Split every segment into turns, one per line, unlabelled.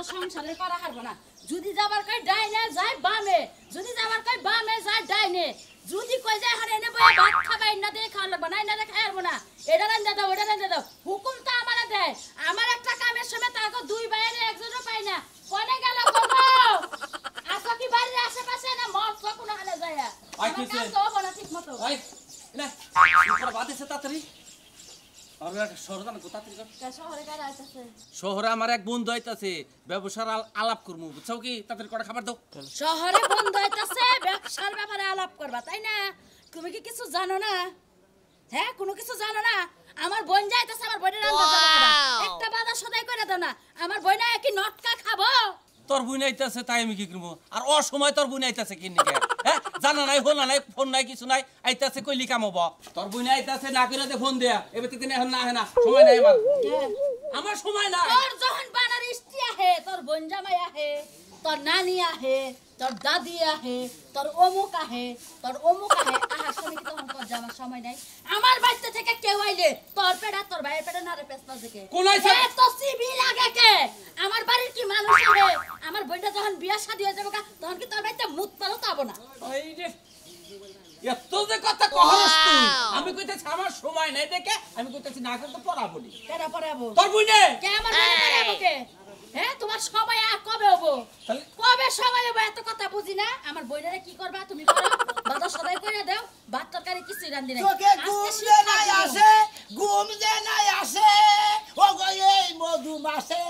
তো সংসারে করা হারবো না যদি যাবার কই ডাইনে যায় বামে যদি যাবার কই বামে যায় ডাইনে যদি কই যায় হরে এনে বই ভাত খাবাই না দে খাওয়া লাগবে না না দে খাই হারবো না এটা রান্দা দাও ওটা রান্দা দাও হুকুম তো আমারে দেয় আমার একটা কামের সময় তাকে দুই বাইরে একজনও পাই না কোনে গেল গো আসো কি বাড়ির আশেপাশে না মস্ত কোন হালে যায়
আই কিছে
তো বনা ঠিক মতো
আই না তোর বাদে সে তাড়াতাড়ি আর শহরে না তাড়াতাড়ি কর
শহরে কারা আইতাছে
শহরে আমার এক বন্ধু আইতাছে ব্যবসার আলাপ করমু বুঝছো কি তাড়াতাড়ি কটা খাবার দাও
শহরে বন্ধ হইতাছে ব্যবসার ব্যাপারে আলাপ করবা তাই না তুমি কি কিছু জানো না হ্যাঁ কোনো কিছু জানো না আমার বোন যাইতাছে আমার বোনের রান্না যাবে একটা বাধা সদাই করে দাও না আমার বোন কি নটকা খাবো
তোর বুই আইতাছে তাই আমি কি করব আর অসময় তোর বুই আইতাছে কি নিকে হ্যাঁ জানা নাই হল নাই ফোন নাই কিছু নাই আইতাছে কইলি কাম হবো তোর বুই আইতাছে না করে দে ফোন দেয়া এবে তো দিন এখন না হয় না সময় নাই আমার সময় নাই
তোর যখন বানার ইষ্টি আহে তোর বোন জামাই আহে তোর নানি আহে তোর দাদি আহে তোর অমুক আহে আহার সময় কি তখন তোর যাওয়ার সময় নাই আমার বাড়িতে থেকে কেউ আইলে তোর পেড়া তোর ভাইয়ের পেড়া না রে পেছনা থেকে
কোন আইছে
তো সিবি লাগে কে আমার বাড়ির কি মানুষ আহে আমার বোনটা যখন বিয়া শাদী হয়ে যাবে তখন কি তোর বাড়িতে মুত পালো তাবো না
ওই রে এত যে কথা কহস তুই আমি কইতেছি আমার সময় নাই দেখে আমি কইতেছি না করে তো পড়াবো নি
কেডা পড়াবো
তোর বুইনে
কে আমার বোন পড়াবো কে হ্যাঁ তোমার সময় কবে হবো কবে সময় হবো এত কথা বুঝি না আমার বইনারে কি করবা তুমি করো দাদা সদাই করে দাও ভাত তরকারি কিছু রান্ধি নাই
তোকে ঘুম যে নাই আসে ও গো এই মধু মাসে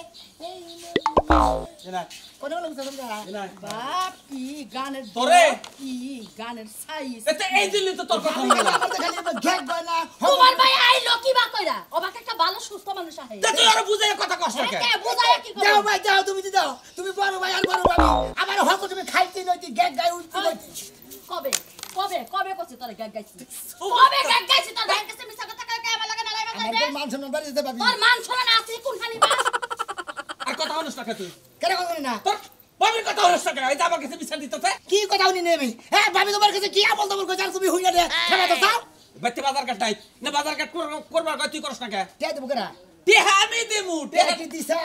না
কোন লোক তোমরা
না
বাপ কি গানের
তোরে
কি গানের সাইজ
এতে এই দিলি তো তোর কথা
আমি
বলা
আমার খালি ঘেক হয় না
তোমার ভাই আইলো কি বা কইরা ওবাকে একটা ভালো সুস্থ মানুষ আহে
তুই আর বুঝাই কথা কষ্ট কে
কে বুঝায় কি
যাও
করো
ভাই যাও তুমি দাও তুমি বড় ভাই আর বড় ভাই আমার হক তুমি খাইতে নইতি ঘেক গায় উঠতে
কবে কবে কবে করছিস তোর গাগ গাইছিস কবে গাগ গাইছিস তোর ভাইয়ের কাছে মিছা কথা কয় আমার লাগে না লাইবা
আমার
কইতে
মান সম্মান বাড়ি যেতে পাবি
তোর মান শোনা না আছে কোন খালি বাস
আর কথা হনস না তুই
কেন কথা না
তোর বাবির কথা হনস না এই যে আমার কাছে বিচার দিতেছে
কি কথা উনি নেবে হ্যাঁ ভাবি তোমার কাছে কি বলতো বল কই তুমি হইয়া দে খেলা তো চাও
বেতে বাজার কাট নাই না বাজার কাট করবার কই তুই করস না কে
তে দেব করা
তে আমি দেমু
তে কি দিছা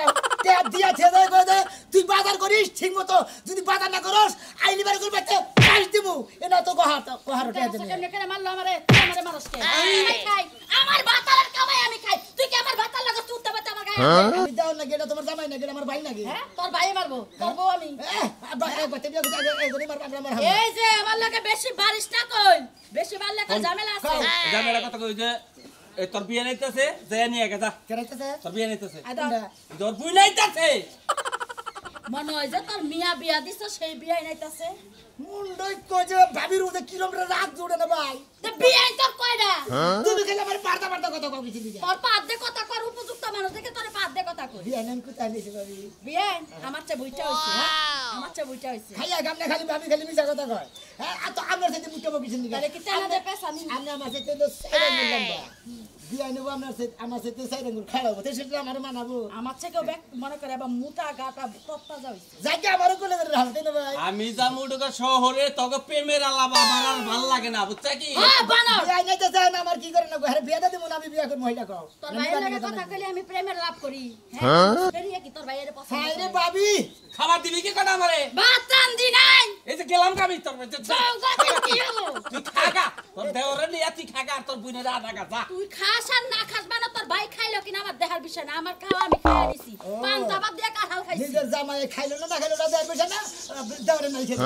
তে দিয়া তে দে তুই বাজার করিস ঠিকমতো যদি বাজার না করস আইনি বারে করবে তে কাজ দিমু এটা তো কহার তে দেব
কেন কেন মারলো আমারে মারস কে আমি খাই আমার ভাতার কামাই আমি খাই তুই কি আমার ভাতার লাগা চুত্তা বাতা আমার গায়ে
আমি দাও না গেটা তোমার জামাই না গেটা আমার ভাই লাগে
হ্যাঁ তোর ভাই মারবো তোর বউ আমি
বাতে বিয়া করে এই জন্য মার
এই যে আমার লাগে বেশি বারিশ না কই বেশি মারলে তো ঝামেলা আছে
জামেলা কথা কই যে এই তোর বিয়ে নাইতাছে যায় নিয়ে গেছা
কেরাইতেছে
তোর বিয়ে নাইতাছে
আদা
তোর বুই নাইতাছে
মনে হয় যে তোর মিয়া বিয়া দিছ সেই বিয়াই নাইতাছে
মুন্ডই কই যে ভাবির উদে কিলোমিটার রাত জুড়ে না ভাই
তে বিয়াই তো কয়ডা
তুমি খেলে আমার পারতা কথা কও কিছু দিবে
তোর পাদ দে কথা কর উপযুক্ত মানুষ দেখে তোর পাদ দে কথা কই
বিয়া নাম কোথায় নিছে ভাবি
বিয়াই আমার চেয়ে বইটা হইছে আমার চেয়ে বইটা হইছে
খাইয়া গামনে খালি ভাবি খালি মিছা কথা কয় হ্যাঁ আর তো আমার সাথে মুখে কিছু দিবে
তাহলে কি তেনা দে পেছানি
আমি আমার সাথে তো সাইরা নিলাম বা বিয়া নেব আমার সাথে সাইরা গুল খাওয়াবো তো সেটা আমার মানাবো
আমার থেকেও ব্যাক মনে করে আবার মোটা গাটা তত্তা যাইছে
যাকে আমার কোলে ধরে রাখতে না ভাই
আমি যামু ঢোকা শহরে তোকে প্রেমের আলাপ আমার আর ভাল লাগে না বুঝছ কি
হ্যাঁ বানর
বিয়া নিতে চায় না আমার কি করে না আরে বিয়াটা দিব না আমি বিয়া করে মহিলা কও
তোর ভাইয়ের লাগে কথা কইলে আমি প্রেমের লাভ করি হ্যাঁ ফেরিয়ে কি তোর ভাইয়ের পছন্দ
হাই রে ভাবি
খাবার দিবি কি কথা আমারে
ভাত রান্ধি নাই
এই যে গেলাম কামি তোর মধ্যে
সৌগাতে কি হলো
তুই খাগা তোর দেওরে নিয়ে তুই খাগা আর তোর বুইনে রাধা গা
তুই খাস আর না খাস বানা তোর ভাই খাইলো কিনা আমার দেখার বিষয় না আমার খাওয়া আমি খাইয়া দিছি পান্তা ভাত দিয়ে কাঁঠাল খাইছি
নিজের জামাই খাইলো না খাইলো না দেয় পয়সা না দেওরে নাই খেতে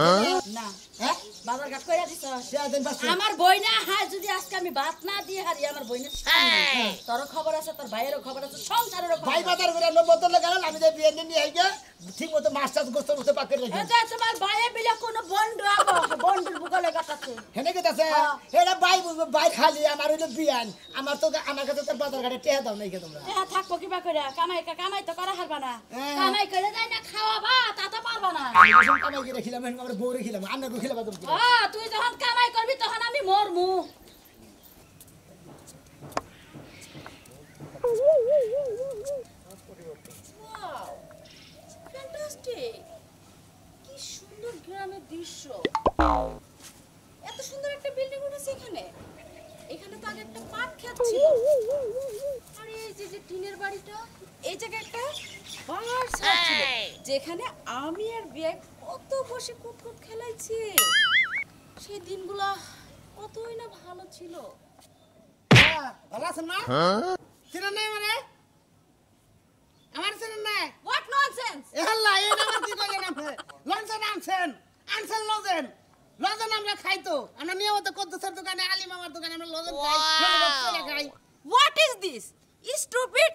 না
হ্যাঁ
বাজার ঘাট কইরা দিছ
দেয়া দেন বাস
আমার বইনা হায় যদি আজকে আমি ভাত না দিয়ে হারি আমার বইনের সামনে তোর খবর আছে তোর ভাইয়েরও খবর আছে সংসারেরও খবর
ভাই বাজার করে 90 টাকা গেল আমি যে বিয়ে নিয়ে আইগে ঠিক মতো মাছ টাছ গোস্ত গোস্ত পাকে রাখি
এটা তোমার ভাইয়ে বিলে কোন বন্ধু আবো বন্ধুর বুকলে গাটাছে
হেনে কি আছে এরা ভাই ভাই খালি আমার হইলো বিয়ান আমার তো আমার কাছে তো বাজার ঘাটে টেহা দাও নাই কে তোমরা
এ থাকবো কিবা কইরা কামাই তো করা হারবা না কামাই করে যাই না খাওয়াবা তা তো পারবা না
আমি যখন কামাই করে খিলাম আমার বউ রে খিলাম আন্না গো খিলাবা তুমি
তুই যখন কামাই করবি তখন আমি মরমু ফ্যান্টাস্টিক কি সুন্দর গ্রামের দৃশ্য এত সুন্দর একটা বিল্ডিং উঠেছে এখানে তো আগে একটা পাট ক্ষেত ছিল আর এই যে টিনের বাড়িটা এই জায়গায় একটা বার ছাড় ছিল যেখানে আমি আর বিয়ে কত বসে কুটকুট খেলাইছি সেই দিনগুলো কতই না ভালো ছিল
ভালো আছেন না চিনেন নাই মানে আমার চিনেন নাই
হোয়াট ননসেন্স
এহল্লা এই নাম কি কইলেন আপনি লঞ্চন আনছেন লজেন আমরা খাই তো আমরা নিয়মিত কদ্দুসের দোকানে আলী মামার দোকানে আমরা লজেন খাই
হোয়াট ইজ দিস স্টুপিড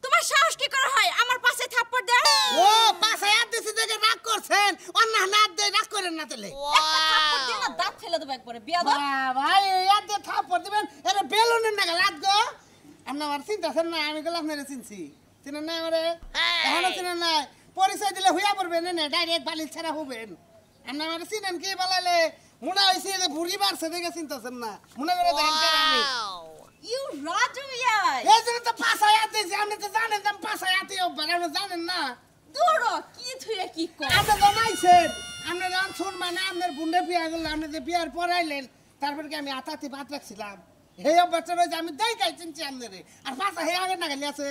তোমার সাহস কি করে হয় আমার পাশে থাপ্পড় দেয়
ও পাশে হাত দিছি দেখে রাগ করছেন অন্য হাত দিয়ে রাগ করেন না তাহলে
একটা থাপ্পড় দিয়ে না দাঁত ফেলে দেবো একবারে বিয়াদব
ভাই এই হাত দিয়ে থাপ্পড় দিবেন এরে বেলুনের নাগা লাগ গো আপনি আমার চিন্তাছেন না আমি গেলাম আপনারে চিনছি চিনেন না আমারে এখনো চিনেন না পরিচয় দিলে হইয়া পড়বেন না ডাইরেক্ট বালির ছাড়া হবেন আপনি আমার চিনেন কি বলালে মনে হইছে যে বুড়ি বাড়ছে দেখে চিন্তাছেন না মনে করে দেখেন আমি
ইউ রাজু ইয়াই
এই জন্য তো পাশায় হাত দিয়েছি আপনি তো জানেন যে আমি পাশায় হাতে অভ্যাস আপনি জানেন না
দূরো কি থুয়ে কি কর
আপনি জানাইছেন আপনি যখন শুনবেন না আপনার বুন্ডে বিয়া গেল আপনি যে বিয়ার পড়াইলেন তারপরে কি আমি আতাতে বাদ রাখছিলাম এই অভ্যাসটা রয়েছে আমি দেখাই চিনছি আপনারে আর পাশা হে আগে না গেলে আছে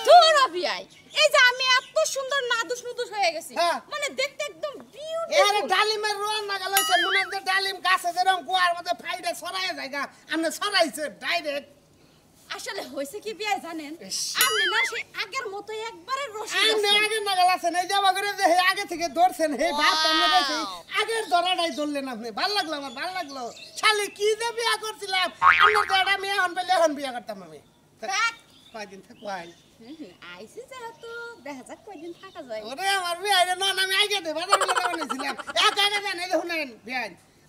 দূরো বিয়াই এই যে আমি এত সুন্দর নাদুস নুদুস হয়ে গেছি
হ্যাঁ।
মানে দেখতে একদম
এর
বিউটিফুল
ডালিমের রোয়ান না গেল হচ্ছে মনে হচ্ছে ডালিম গাছে যেরকম কুয়ার মধ্যে ফাইডে ছড়ায় জায়গা আপনি ছড়াইছে ডাইরেক্ট
আসলে হইছে কি বিয়াই জানেন আপনি না সেই আগের মতো একবারে রসিক
আপনি
আছেন।
আগে না গেল আছেন এই জামা করে যে হে আগে থেকে ধরছেন হে ভাব আপনি পাইছি আগের ধরাটাই ধরলেন আপনি ভালো লাগলো আমার ভালো লাগলো শালি কি যে বিয়া করছিলাম আপনার তো এটা মেয়ে হন পেলে এখন বিয়া করতাম আমি
থাক।
কয়দিন থাকবো আই
আইসি যেহেতু দেখা যাক কয়দিন থাকা যায়
ওরে আমার বিয়ে না আমি আগে দে বাজার মিলে বানাইছিলাম এক আগে জানেন এই শুনেন বিয়ে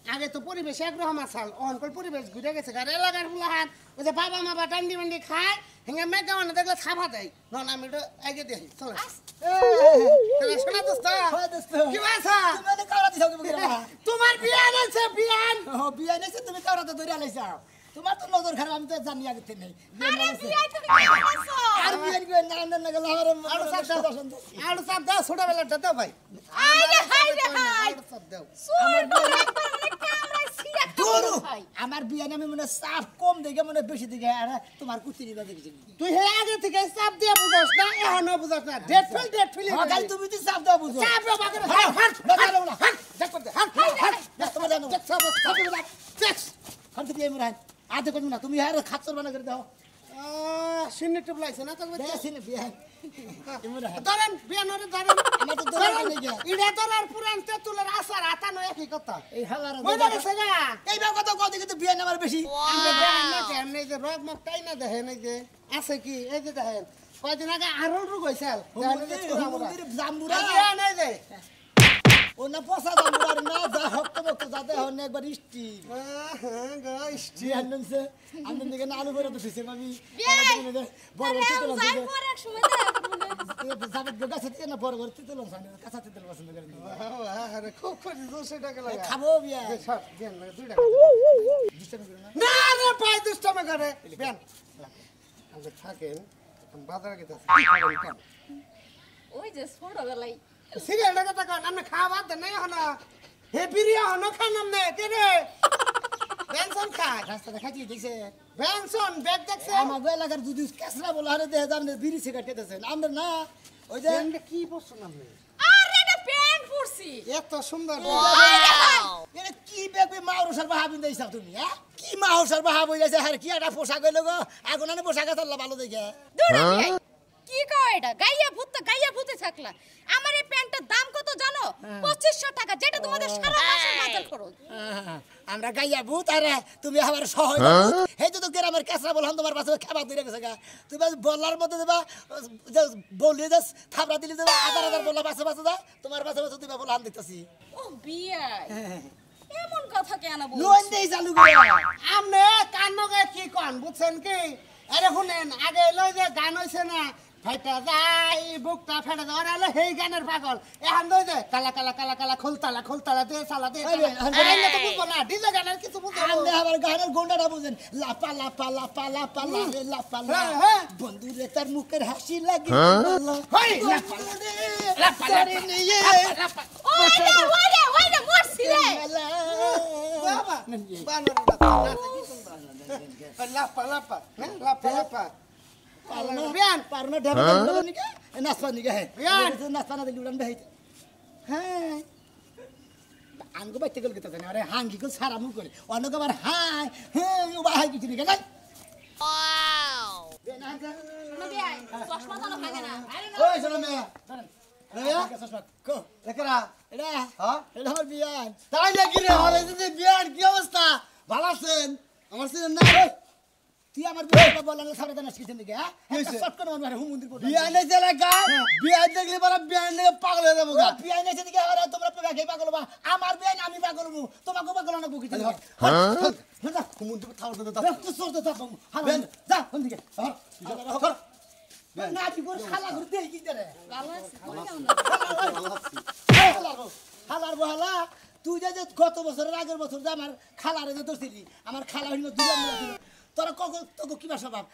আগে তো পরিবেশ একরকম আসাল অনকল পরিবেশ ঘুরে গেছে গাড়ি এলাকার ফুলাহান ওই যে বাবা মা বা ডান্ডি মান্ডি খায় হেঙ্গে মেঘা মানে দেখলে ছাপা দেয় না আমি এটা আগে দেখি চলো শোনা দোস্ত কি বাসা
তুমি অনেক কাওড়া দিছাও কি বকিরা
তোমার বিয়ে আছে বিয়ান
ও বিয়া নেছে তুমি কাওড়া তো ধরে আলাইছাও তোমার তো নজর খারাপ আমি তো জানি আগে থেকে নেই
আরে বিয়াই তুমি কেমন আছো
আর বিয়া কি না না গেল আমার
আর সব দাও ছোটবেলাটা দাও ভাই
আইরে হাইরে হাই
আর সব দাও
সুর করে একবার অনেক কামড়াই সিরা
দূরু
ভাই
আমার বিয়া আমি মনে সাফ কম দেখে মনে বেশি দেখে আর তোমার কুচিনি না দেখেছি
তুই হে আগে থেকে চাপ দিয়ে বুঝাস না এখনো বুঝাস না ডেট ফেল
গাল তুমি তো সাফ দাও বুঝো
চাপ দাও বাগের
হাট
হাট
হাট না
হাট দেখ করতে হাট হাট
তোমার জানো
দেখ সব সব টেক্স
খান থেকে এমন হয় আদে করব না তুমি আর খাচ্চর বানা করে দাও
শূন্য টিপ লাইছে না তো
দেখিস না বিয়া এমন হয়
ধরেন বিয়ানোরে ধরেন
আমার তো ধরার নেই গিয়া।
ইডা ধরার পুরান তেতুলের আসার আতা নয় কি কথা
এই হালার
মজা গেছে গা
এইবার কথা কও দেখি তো বিয়া নেবার বেশি
আমরা দেখেন না কেমনে যে রোগ মুখ তাই না দেখেন এই যে আছে কি এই যে দেখেন কয়দিন আগে আরল রোগ হইছিল
জাম্বুরা
নাই যে
ও না পসা জাম্বুরা না যা হক্ত বক্ত যাতে হন একবার ইষ্টি জি আনন্দে আনন্দে কেন আলু করে তো দিছে আমি বড় বড় তো
যাই পর এক সময় দেখা
যাবে গাছ থেকে না বড় বড় তিতল সামনে কাঁচা তিতল পছন্দ করে
আরে খুব খুশি 200 টাকা লাগা
খাবো বিয়া
সব দেন 2 টাকা
ডিস্টার্ব করে না
না রে পাই দুষ্টামে করে বেন আপনি থাকেন বাজারে গেছে
ওই যে ছোটবেলায়
সিরিয়াল কথা কন আপনি খাওয়া বাদ নাই হনা হে বিরিয়া হনা খান আমনে কে রে বেনসন খায়
রাস্তা দেখাচ্ছি দেখছে
বেনসন ব্যাগ দেখছে
আমার এলাকার যদি কেসরা বলা হারে দেখে যান বিড়ি সিগারেট খেতেছেন আমরা না ওই যে
বেনটা কি বসছেন আপনি
আরে এটা প্যান্ট পরছি
এত সুন্দর
এটা কি বেবে মাউরসার বাহাবিন দেইছা তুমি হ্যাঁ কি মাউরসার বাহাব হই যাচ্ছে আর কি একটা পোশাক হইলো গো আগুনানে পোশাক আছে ভালো দেখে
দূর বিয়াই কি কয় এটা গাইয়া ভূতে থাকলা আমার এই প্যান্টের দাম কত জানো 2500 টাকা যেটা তোমাদের সারা মাসের বাজার খরচ
আমরা গাইয়া ভূত আর তুমি আবার সহজ এই তো গ্রামের কেসরা বললাম তোমার পাশে খাবার দিয়ে গেছে গা তুমি বলার মধ্যে দেবা বলি দাস থাবড়া দিলি দেবা হাজার বললা পাশে পাশে দা তোমার পাশে পাশে দিবা বললাম দিতেছি
ও বিয়াই এমন কথা কেন
লোন
বলছো
দেই চালু করে
আমনে কানকে কি কোন বুঝছেন কি আরে শুনেন আগে লই যে গান হইছে না ফাইটা যাই বুকটা ফেটে যায় ওরা হলো হেই গানের পাগল এখন দই যে কালা কালা কালা কালা খোলতালা দে সালা দে আরে তো বুঝবো না ডিজে গানের কিছু বুঝবো
আমনে আবার গানের গন্ডাটা বুঝেন লাপা লাপা লাপা লাপা রে লাপা বন্ধু রে তার মুখের হাসি লাগে
হই
লাপা লাপা নিয়ে
ওইটা মরছি রে
বাবা বানর লাপা কি সুন্দর লাপা লাপা লাপা বিয়ান
পারনা ঢাকা নিকে নাচপা নিকে হে
বিয়ান
নাচপা না দিলি উড়ান বেহাইতে হ্যাঁ আঙ্গো বাইতে গেল কেতা জানি আরে হাঙ্গি কো সারামু করে অনেক আবার হাই হ্যাঁ ও বাহাই কিছু নিকে যাই ওয়াও
বিয়াই চশমা তো ভাঙে না
ওই শোনো মেয়া রেয়া চশমা কো একরা এটা হ্যাঁ এটা আমার বিয়ান তাই নাকি রে হবে যে বিয়ান কি অবস্থা ভালো আছেন আমার সিন না তুই আমার বিয়ানটা বললা না সারা দানা শিখছেন নাকি হ্যাঁ একটা শট করে মারবে হুম মন্দির করে বিয়ানে চলে গা বিয়ান দেখলে বড় বিয়ান দেখে পাগল হয়ে যাবো গা বিয়ান এসে দিকে আরে তোমরা পেগে পাগল বা আমার বিয়ান আমি পাগল হবো তোমাকে পাগল না বুকি হ্যাঁ যা হুম মন্দির থাও দাও তুই সর দে থাকো বিয়ান যা কোন দিকে ধর না কি করে শালা ঘুরতে কি করে
ভালো আছে
হালার বহালা তুই যে গত বছরের আগের বছর যে আমার খালারে যে দোষিলি আমার খালা হইল দুলা মিলা তোরা কখন তোকে কি ভাষা বাপ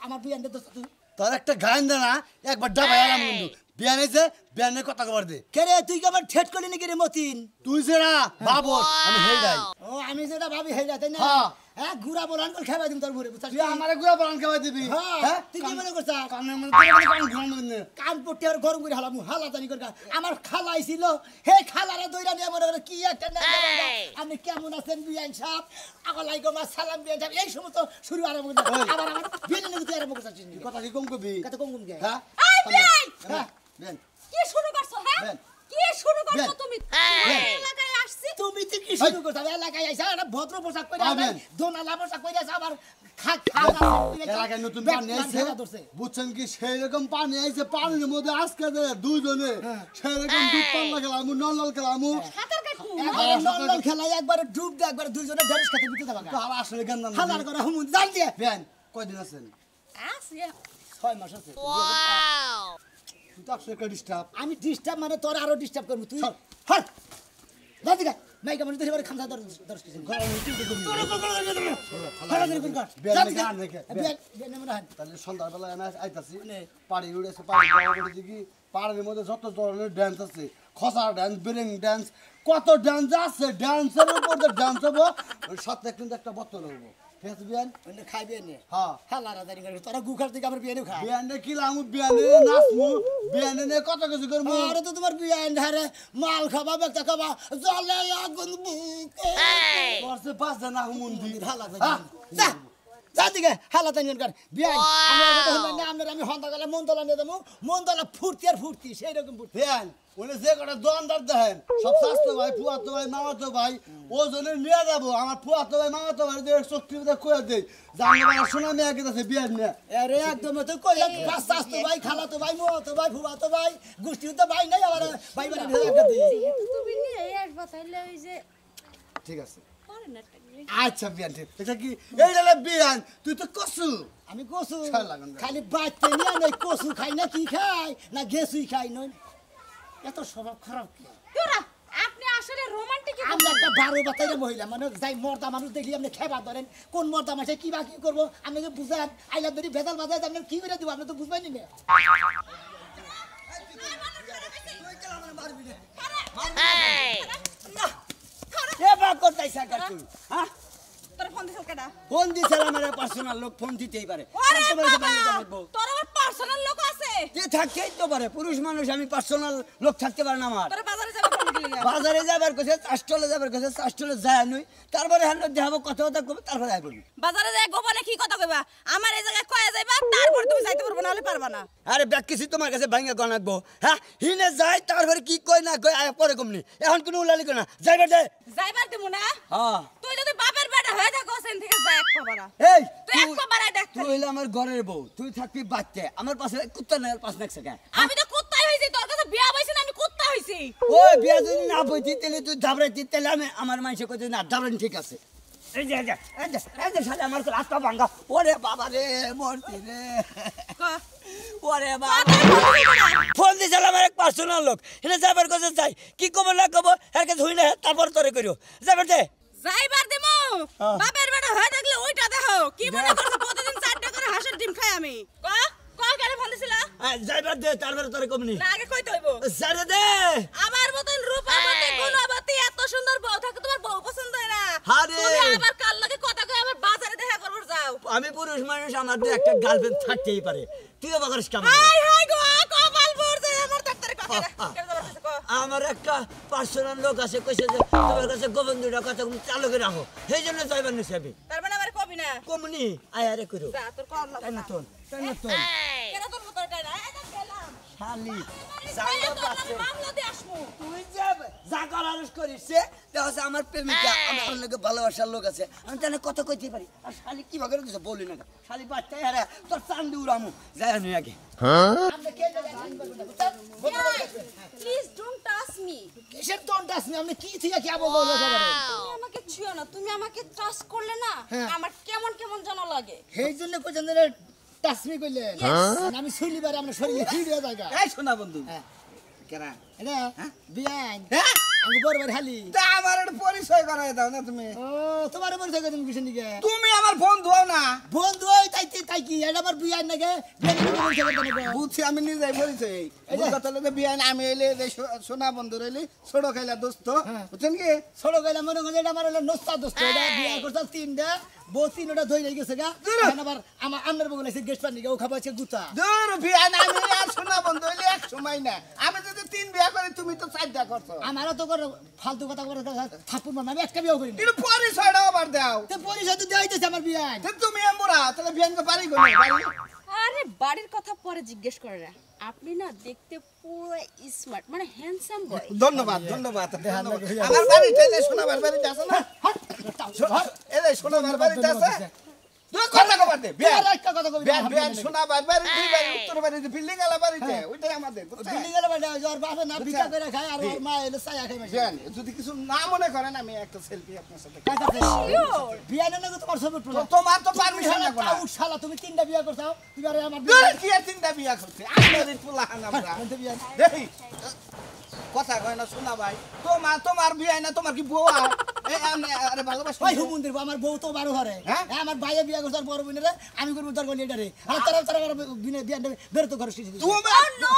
আমার বিয়ানটা দোষ তুই
তোর একটা গান দে না একবার ডাবাই আলাম বন্ধু বিয়ান এসে বিয়ানের কথা কবার দে
কে রে তুই কি আবার ঠেট করলি নাকি রে মতিন
তুই যে না বাবু আমি হেই যাই
ও আমি যেটা ভাবি হয়ে যাই না
হ্যাঁ।
হ্যাঁ গুড়া বলান করে খাইবা দিম তোর ঘুরে বুঝছিস
তুই আমারে গুড়া বানান খাওয়াই দিবি
হ্যাঁ তুই কি মনে করছিস
কানের মধ্যে কান ঘুরান দিবি
কান পট্টি আর গরম করে হালামু হালা জানি করে আমার খালা আইছিল হে খালারে দইরা নিয়ে মনে করে কি একটা না আপনি কেমন আছেন বিয়ান সাহেব আলাইকুম আসসালাম বিয়ান সাহেব এই সময় তো শুরু আরম্ভ করে আবার আমার বিয়ান নিতে আরম্ভ করছিস
কথা কি কম কবি
কত কম কম গে
হ্যাঁ
এই বিয়াই
হ্যাঁ
বিয়ান
কি শুরু করছো হ্যাঁ
বেন।
কি শুরু করছো
বেন।
তুমি
বেন।
এলাকায় আসছি
তুমি তো কি শুরু করছ এলাকায় আইসা একটা ভদ্র পোশাক পরে
আবেন।
দোনালা পোশাক পরে আছে আবার
এলাকায় নতুন পানি আইছে বুঝছেন কি সেই রকম পানি আইছে পানির মধ্যে আজকে যে দুইজনে সেই রকম ডুব পাল্লা খেলামু নল খেলামু
সাঁতার কাটবো
নন্দন খেলায় একবার ডুব দে একবার দুইজনে ঢেড়স খেতে দিতে যাবা
তো হালা আসলে গান না
হাজার করে হুম জান দিয়ে
বিয়ান কয়দিন আছেন
আসি
6 মাস আছে
তুই তো আসলে একটা ডিস্টার্ব
আমি ডিস্টার্ব মানে তোর আরো ডিস্টার্ব করব তুই হল দাদি গা মাইকা মানে ধরে খামসা দরস কিছু ঘর তুই দেখবি হালা ধরে কোন কর
বিয়ান গান দেখে
বিয়ান মানে হান
তাহলে সন্ধ্যাবেলা আমি আইতাছি পাড়ি উড়েছে পাড়ি বড় দিকে পাড়ির মধ্যে যত ধরনের ড্যান্স আছে খসা ড্যান্স ব্রেং ড্যান্স কত ড্যান্স আছে ড্যান্সের উপর যে ড্যান্স হবো সাথে কিন্তু একটা বোতল হবো ঠিক আছে বিয়ান
মানে খাইবে নে
হ্যাঁ
হালা রাজানি করে তোরা গুখার থেকে আমার বিয়ানে খা
বিয়ানে কিলামু বিয়ানে নাচমু বিয়ানে নে কত কিছু করমু
আরে তো তোমার বিয়ান ধারে মাল খাবা বেটা খাবা জলে আগুন বুকে
করছে পাঁচ জানা মন্দির
হালা যা যা দিকে হালা তাই কর বিয়ান আমরা কথা হল না আমি হন্তা গেলে মন্দলা নিয়ে যাবো মন্দলা ফুর্তি আর ফুর্তি সেই রকম ফুর্তি
বিয়ান ওনে যে কটা দোকানদার দেখেন সব স্বাস্থ্য ভাই ফুয়াতো ভাই মামাতো ভাই ও জনে নিয়ে যাবো আমার ফুয়াতো ভাই মামাতো ভাই যে চক্রি করে দেয় জানলে শোনা মেয়ে গেছে বিয়ান নিয়ে
আরে একদম তো কই পাঁচ তো ভাই খালা তো ভাই মো তো ভাই ফুয়া তো ভাই গোষ্ঠী তো ভাই নাই আবার ভাই বাড়ি ঢেলা একটা দিই
তুমি নিয়ে আসবা তাইলে ওই যে
ঠিক আছে
পারেন না
আচ্ছা বিয়ান ঠিক এটা কি এইটা বিয়ান তুই তো কসু
আমি কসু
ছাড় লাগান না।
খালি বাচ্চা নিয়ে নাই কসু খাই না কি খাই না গেছুই খাই নয় এত স্বভাব খারাপ কি
তোরা আপনি আসলে রোমান্টিক
আমি একটা 12 বাতাইরা মহিলা মানে যাই মর্দা মানুষ দেখলি আপনি খেবা ধরেন কোন মর্দা মাসে কি বা কি করবো আপনাকে বুঝান আইলা ধরি ভেদাল বাজায় আপনি কি করে দিব আপনি তো বুঝবেন না
এ বা করতাই সাকা তুই হ্যাঁ
তোর ফোন দিছ কেডা
ফোন দিছিল আমার পার্সোনাল লোক ফোন দিতেই পারে
আরে
তোমার কাছে বাইরে
বাবা
যাবো
তোর আমার পার্সোনাল লোক আছে
যে থাকতেই তো পারে পুরুষ মানুষ আমি পার্সোনাল লোক থাকতে পারে না আমার
তোর বাজারে যাবে কোন দিকে লাগা
বাজারে যাবার কাছে চাষটলে যাবার কাছে চাষটলে যায় নই তারপরে হ্যান্ড দেখাবো কথা কথা কবে তারপরে আয় করবি
বাজারে যায় গোপনে কি কথা কইবা আমার এই জায়গায় কয়ে যাইবা তারপর তুমি যাইতে পারবে না হলে পারবা না
আরে ব্যাগ কিছু তোমার কাছে ভাঙে গনাকবো হ্যাঁ হিনে যায় তারপরে কি কই না কই আয় পরে কমনি এখন কোনো উলালি কই না যাইবার দে
যাইবার দিমু না
হ্যাঁ
তুই যদি বাপের বেটা হয়ে থাকো সেন থেকে যাই এক পাবা না
এই
তুই এক পাবা না দেখ
তুই হইলে আমার ঘরের বউ তুই থাকবি বাচ্চা আমার পাশে কুত্তা নাই পাশ নাকছে কেন
আমি তো কুত্তাই হইছি তোর কাছে বিয়া হইছে না আমি কুত্তা হইছি
ওই বিয়া যদি না বইতি তাহলে তুই ধাবড়াইতি তাহলে আমি আমার মানুষে কইতে না ধাবড়ানি ঠিক আছে এই যে শালে আমার তো রাস্তা ভাঙ্গা ওরে বাবা রে মরতি রে ওরে বাবা ফোন দিছিল আমার এক পার্সোনাল লোক এনে যাবার কাছে যাই কি কব না কব এর কাছে হই না তারপর তোরে করিও যাবার দে
যাইবার দিমু বাপের বেটা হয়ে থাকলে ওইটা দেখো কি মনে করছ প্রতিদিন 4টা করে হাঁসের ডিম খাই আমি ক ক কেন ফোন দিছিলা
যাইবার দে তারপরে তোরে কমনি
না আগে কইতে হইব
সারে দে
আমার মতন রূপবতী গুণবতী এত সুন্দর বউ থাকে তোমার বউ পছন্দ হয় না
আরে।
তুমি আবার কাল লাগে কথা কই আবার বাজারে দেখা করবার যাও
আমি পুরুষ মানুষ, আমার তো একটা গার্লফ্রেন্ড থাকতেই পারে। তুইও বাগারিস কেমন?
হাই হাই গো কপাল পড়ছে আমার ডাক্তারে কথা কেন যাবার কিছু কো
আমার একটা পার্সোনাল লোক আছে, কইছে যে তোমার কাছে গোবিন্দ কথা চালু করে রাখো, সেই জন্য যাইবার নিছি আমি।
তার মানে আমার কবি না
কমনি আয় আরে করো
যা তোর কল
তাই না তোর, তাই না তোর
কেন তোর মতো এটা না এটা গেলাম
শালি
জায়গা পাচ্ছে মামলা দিয়ে আসমু
তুই যে যা করার করিস তাহলে আমার প্রেমিকা, আমার লগে ভালোবাসার লোক আছে, আমি তাহলে কথা কইতে পারি। আর শালি কি ভাবে দিছে বলি না, শালি বাচ্চা হারা তোর চান্দি উড়ামু যাই আমি আগে।
প্লিজ ডোন্ট টাচ মি
কিসের দন্ড আসনি আপনি কি থেকে কি আবো বলে যাবেন?
তুমি আমাকে ছুঁয়ো না, তুমি আমাকে টাচ করলে না আমার কেমন কেমন যেন লাগে।
সেই জন্য কইছেন যে টাসমি কইলেন, আমি শুনিবারে আমরা শরীরে হিড়ে জায়গা।
এই শোনা বন্ধু
হ্যাঁ।
কেরা
এটা বিয়ান
হ্যাঁ
আমি বড় হালি।
তা আমার একটা পরিচয় করাই দাও না তুমি।
ও তোমার উপর থেকে তুমি কিছু নিকে
তুমি আমার বন্ধু হও না?
বন্ধু ওই তাই কি এটা আমার বিয়ান নাকি
বুঝছি আমি নিজেই পরিচয়। এই কথা হলো যে বিয়ান আমি এলে সোনা বন্ধু রইলি ছোট খাইলা দোস্ত, বুঝছেন কি?
ছোট গেলে মনে করি এটা আমার হলো নস্তা দোস্ত, এটা বিয়া করছে তিনটা বউ তিনটা ধরে গেছে গা। আবার আমার আন্নার বগলে আছে গেস্ট পানি ও খাবাইছে গুতা।
দূর বিয়ান আমি আর সোনা বন্ধু হইলে এক সময় না, আমি যদি 3 বিয়া করি তুমি তো 4টা করছো।
আমারও তো করে ফালতু কথা করে থাপুর মার আমি একটা বিয়ে করি না।
কিন্তু পরিচয়টা আবার দাও।
তো পরিচয় তো দেওয়াইতেছে আমার বিয়ান।
তো তুমি এমরা তাহলে বিয়ানকে বাড়ি গো বাড়ি।
আরে বাড়ির কথা পরে জিজ্ঞেস করে না, আপনি না দেখতে পুরো স্মার্ট মানে হ্যান্ডসাম বয়।
ধন্যবাদ ধন্যবাদ ধন্যবাদ। আমার বাড়িতে এলে সোনাবার বাড়িতে আছে না, এলে সোনাবার বাড়িতে আছে। তুই কথা কবার দে বিয়ান
একটা কথা কবি
বিয়ান বিয়ান সোনাবার বাড়ি দুই বাড়ি উত্তর বাড়ি বিল্ডিং এলা বাড়িতে ওইটাই আমাদের।
বিল্ডিং এর বাইরে ওর বাবা না বিকা করে খায় আর ওর মা এলো ছায়া খায় মাসে।
বিয়ান যদি কিছু না মনে করেন আমি একটা সেলফি আপনার সাথে।
বিয়ানের নাকি তোমার ছবি
তো তোমার তো পারমিশন না কোনা।
শালা তুমি তিনটা বিয়া করছাও তুমি আর আমার
দুই কি আর 3টা বিয়া করতে আমাদের পোলাহান আমরা
বিয়ান
দেখি কথা কয় না শোনা ভাই, তোমার বিয়ে না তোমার কি বউ এই আমি আরে ভালোবাসি
ওই হুমুন্দির আমার বউ তো বারো ঘরে
হ্যাঁ?
আমার ভাইয়ে বিয়া করছে আর বড় বোনের আমি করবো তোর গলি এটারে আর তারা বিয়া বের তো ঘরে শিখে
তুমি
নো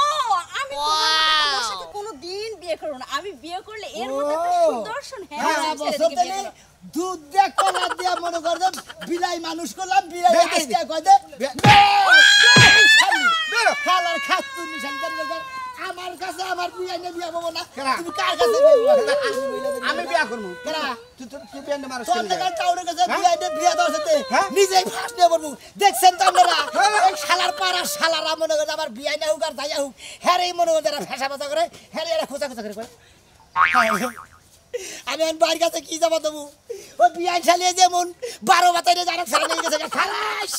আমি তোমার সাথে কোনোদিন বিয়ে করব না। আমি বিয়ে করলে এর মধ্যে একটা সুদর্শন হ্যান্ডসাম ছেলে দেখে বিয়ে করব।
দুধ দিয়ে কলা দিয়া মনে কর যে বিলাই মানুষ করলাম বিলাই আজকে কয় দে খালার খাতুন নিশান আমার কাছে আমার বিয়া নিয়ে বিয়া পাবো না তুমি কার কাছে
আমি বিয়া করব
কেরা
তুই বিয়ে না মারছ
তোর টাকা টাউনের কাছে বিয়া নিয়ে বিয়া দেওয়ার সাথে নিজেই ফাঁস নিয়ে পড়বো দেখছেন তো আপনারা এই শালার পাড়ার শালারা মনে করে আমার বিয়া না হোক আর দাইয়া হোক হ্যাঁ এই মনে করে যারা ফেসা ফেসা করে হ্যাঁ এরা খোঁচা খোঁচা করে আমি বাড়ির কাছে কি যাবো দেবো ওই বিয়ান চালিয়ে যেমন 12 বাতাইলে যারা ফেরা নিয়ে গেছে খালাস